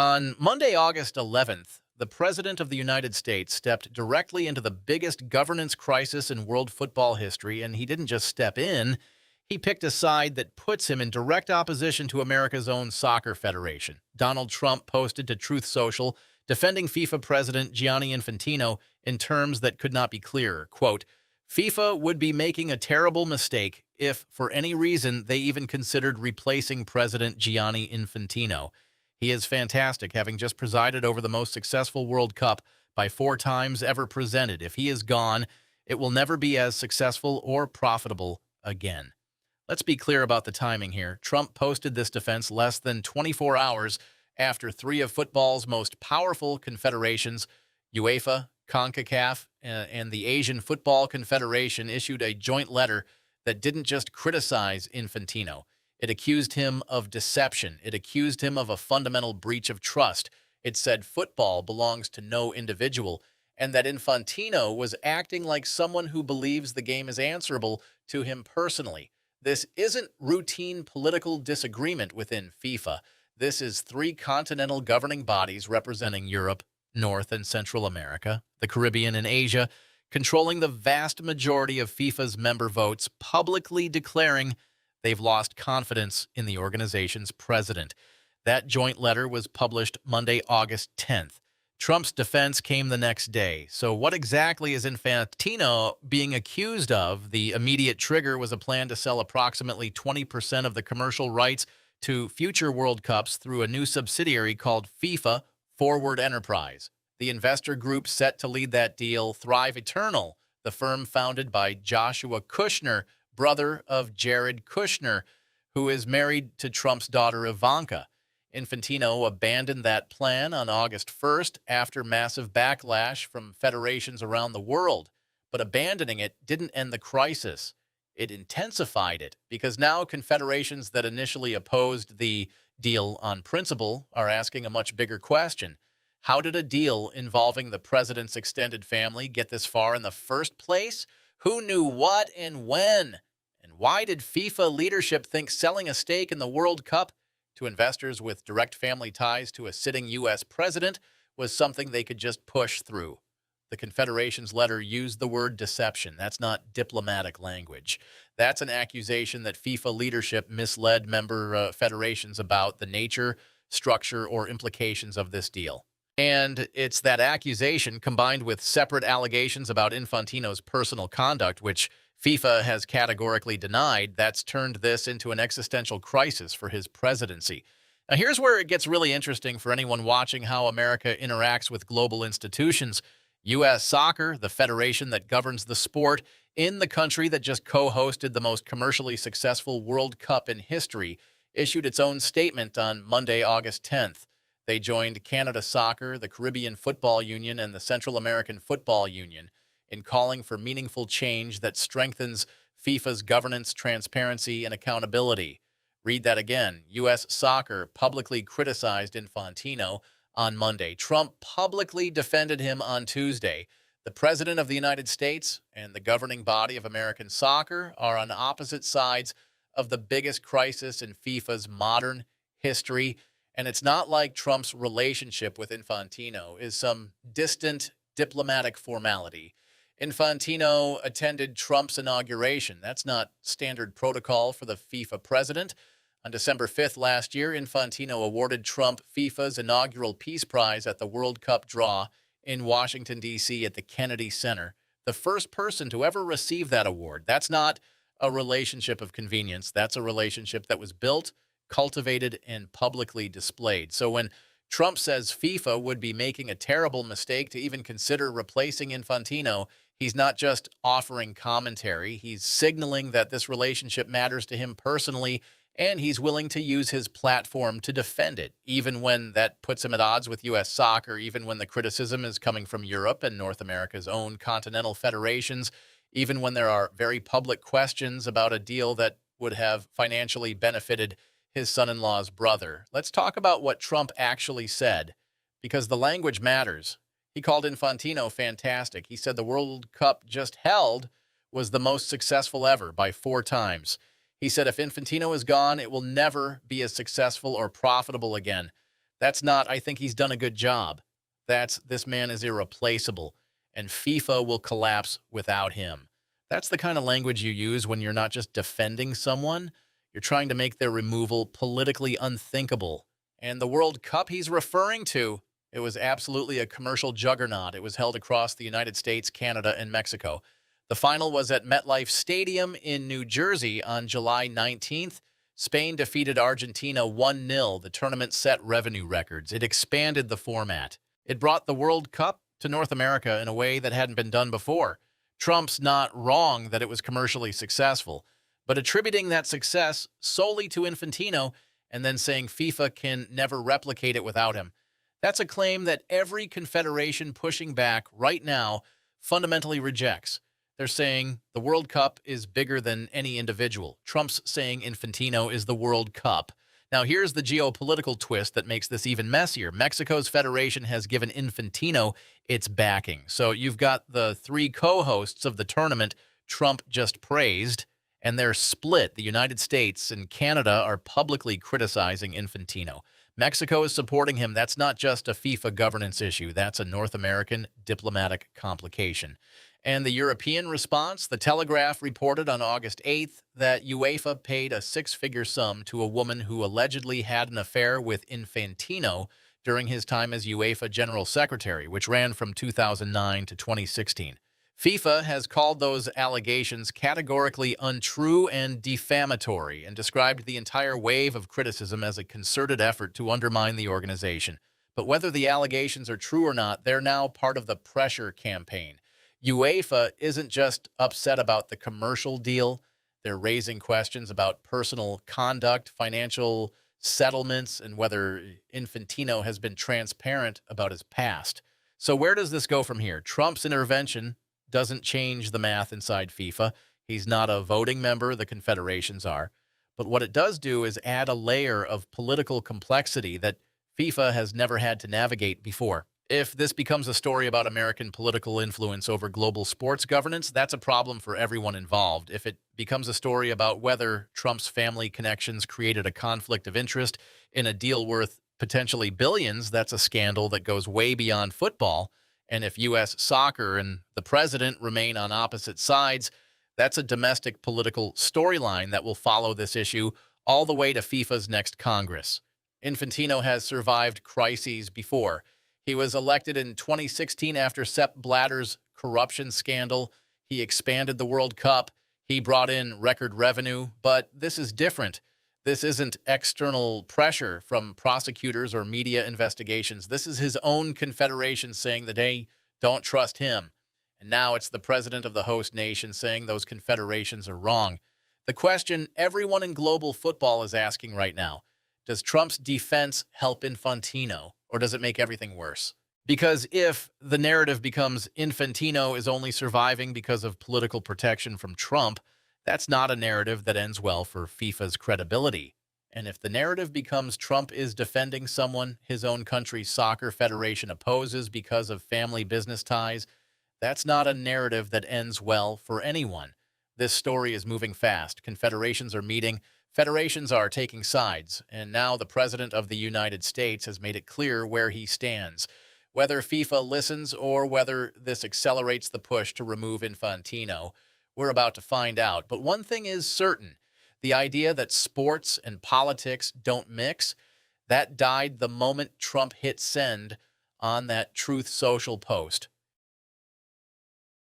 On Monday, August 11th, the President of the United States stepped directly into the biggest governance crisis in world football history, and he didn't just step in, he picked a side that puts him in direct opposition to America's own soccer federation. Donald Trump posted to Truth Social, defending FIFA President Gianni Infantino in terms that could not be clearer. Quote, FIFA would be making a terrible mistake if, for any reason, they even considered replacing President Gianni Infantino. He is fantastic, having just presided over the most successful World Cup by 4 times ever presented. If he is gone, it will never be as successful or profitable again. Let's be clear about the timing here. Trump posted this defense less than 24 hours after 3 of football's most powerful confederations, UEFA, CONCACAF, and the Asian Football Confederation, issued a joint letter that didn't just criticize Infantino. It accused him of deception. It accused him of a fundamental breach of trust. It said football belongs to no individual, and that Infantino was acting like someone who believes the game is answerable to him personally. This isn't routine political disagreement within FIFA. This is 3 continental governing bodies representing Europe, North and Central America, the Caribbean, and Asia, controlling the vast majority of FIFA's member votes, publicly declaring they've lost confidence in the organization's president. That joint letter was published Monday, August 10th. Trump's defense came the next day. So what exactly is Infantino being accused of? The immediate trigger was a plan to sell approximately 20% of the commercial rights to future World Cups through a new subsidiary called FIFA Forward Enterprise. The investor group set to lead that deal, Thrive Eternal, the firm founded by Joshua Kushner, brother of Jared Kushner, who is married to Trump's daughter Ivanka. Infantino abandoned that plan on August 1st after massive backlash from federations around the world. But abandoning it didn't end the crisis. It intensified it, because now confederations that initially opposed the deal on principle are asking a much bigger question. How did a deal involving the president's extended family get this far in the first place? Who knew what and when? And why did FIFA leadership think selling a stake in the World Cup to investors with direct family ties to a sitting U.S. president was something they could just push through? The Confederation's letter used the word deception. That's not diplomatic language. That's an accusation that FIFA leadership misled member federations about the nature, structure, or implications of this deal. And it's that accusation, combined with separate allegations about Infantino's personal conduct, which FIFA has categorically denied, that's turned this into an existential crisis for his presidency. Now, here's where it gets really interesting for anyone watching how America interacts with global institutions. U.S. Soccer, the federation that governs the sport in the country that just co-hosted the most commercially successful World Cup in history, issued its own statement on Monday, August 10th. They joined Canada Soccer, the Caribbean Football Union, and the Central American Football Union in calling for meaningful change that strengthens FIFA's governance, transparency, and accountability. Read that again. U.S. Soccer publicly criticized Infantino on Monday. Trump publicly defended him on Tuesday. The President of the United States and the governing body of American soccer are on opposite sides of the biggest crisis in FIFA's modern history. And it's not like Trump's relationship with Infantino is some distant diplomatic formality. Infantino attended Trump's inauguration. That's not standard protocol for the FIFA president. On December 5th last year, Infantino awarded Trump FIFA's inaugural Peace Prize at the World Cup draw in Washington, D.C. at the Kennedy Center, the first person to ever receive that award. That's not a relationship of convenience. That's a relationship that was built, cultivated, and publicly displayed. So when Trump says FIFA would be making a terrible mistake to even consider replacing Infantino, he's not just offering commentary. He's signaling that this relationship matters to him personally, and he's willing to use his platform to defend it, even when that puts him at odds with U.S. soccer, even when the criticism is coming from Europe and North America's own continental federations, even when there are very public questions about a deal that would have financially benefited his son-in-law's brother. Let's talk about what Trump actually said, because the language matters. He called Infantino fantastic. He said the World Cup just held was the most successful ever by 4 times. He said if Infantino is gone, it will never be as successful or profitable again. That's not, I think he's done a good job. That's, this man is irreplaceable, and FIFA will collapse without him. That's the kind of language you use when you're not just defending someone, you're trying to make their removal politically unthinkable. And the World Cup he's referring to, it was absolutely a commercial juggernaut. It was held across the United States, Canada, and Mexico. The final was at MetLife Stadium in New Jersey on July 19th. Spain defeated Argentina 1-0. The tournament set revenue records. It expanded the format. It brought the World Cup to North America in a way that hadn't been done before. Trump's not wrong that it was commercially successful, but attributing that success solely to Infantino and then saying FIFA can never replicate it without him. That's a claim that every confederation pushing back right now fundamentally rejects. They're saying the World Cup is bigger than any individual. Trump's saying Infantino is the World Cup. Now, here's the geopolitical twist that makes this even messier. Mexico's federation has given Infantino its backing. So you've got the three co-hosts of the tournament Trump just praised, and they're split. The United States and Canada are publicly criticizing Infantino. Mexico is supporting him. That's not just a FIFA governance issue. That's a North American diplomatic complication. And the European response, The Telegraph reported on August 8th that UEFA paid a six-figure sum to a woman who allegedly had an affair with Infantino during his time as UEFA General Secretary, which ran from 2009 to 2016. FIFA has called those allegations categorically untrue and defamatory and described the entire wave of criticism as a concerted effort to undermine the organization. But whether the allegations are true or not, they're now part of the pressure campaign. UEFA isn't just upset about the commercial deal. They're raising questions about personal conduct, financial settlements, and whether Infantino has been transparent about his past. So where does this go from here? Trump's intervention doesn't change the math inside FIFA. He's not a voting member. The confederations are. But what it does do is add a layer of political complexity that FIFA has never had to navigate before. If this becomes a story about American political influence over global sports governance, that's a problem for everyone involved. If it becomes a story about whether Trump's family connections created a conflict of interest in a deal worth potentially billions, that's a scandal that goes way beyond football. And if U.S. soccer and the president remain on opposite sides, that's a domestic political storyline that will follow this issue all the way to FIFA's next Congress. Infantino has survived crises before. He was elected in 2016 after Sepp Blatter's corruption scandal. He expanded the World Cup. He brought in record revenue. But this is different. This isn't external pressure from prosecutors or media investigations. This is his own confederation saying that they don't trust him. And now it's the president of the host nation saying those confederations are wrong. The question everyone in global football is asking right now, does Trump's defense help Infantino, or does it make everything worse? Because if the narrative becomes Infantino is only surviving because of political protection from Trump, that's not a narrative that ends well for FIFA's credibility. And if the narrative becomes Trump is defending someone his own country's soccer federation opposes because of family business ties, that's not a narrative that ends well for anyone. This story is moving fast. Confederations are meeting. Federations are taking sides, and now the President of the United States has made it clear where he stands. Whether FIFA listens or whether this accelerates the push to remove Infantino, we're about to find out. But one thing is certain, the idea that sports and politics don't mix, that died the moment Trump hit send on that Truth Social post.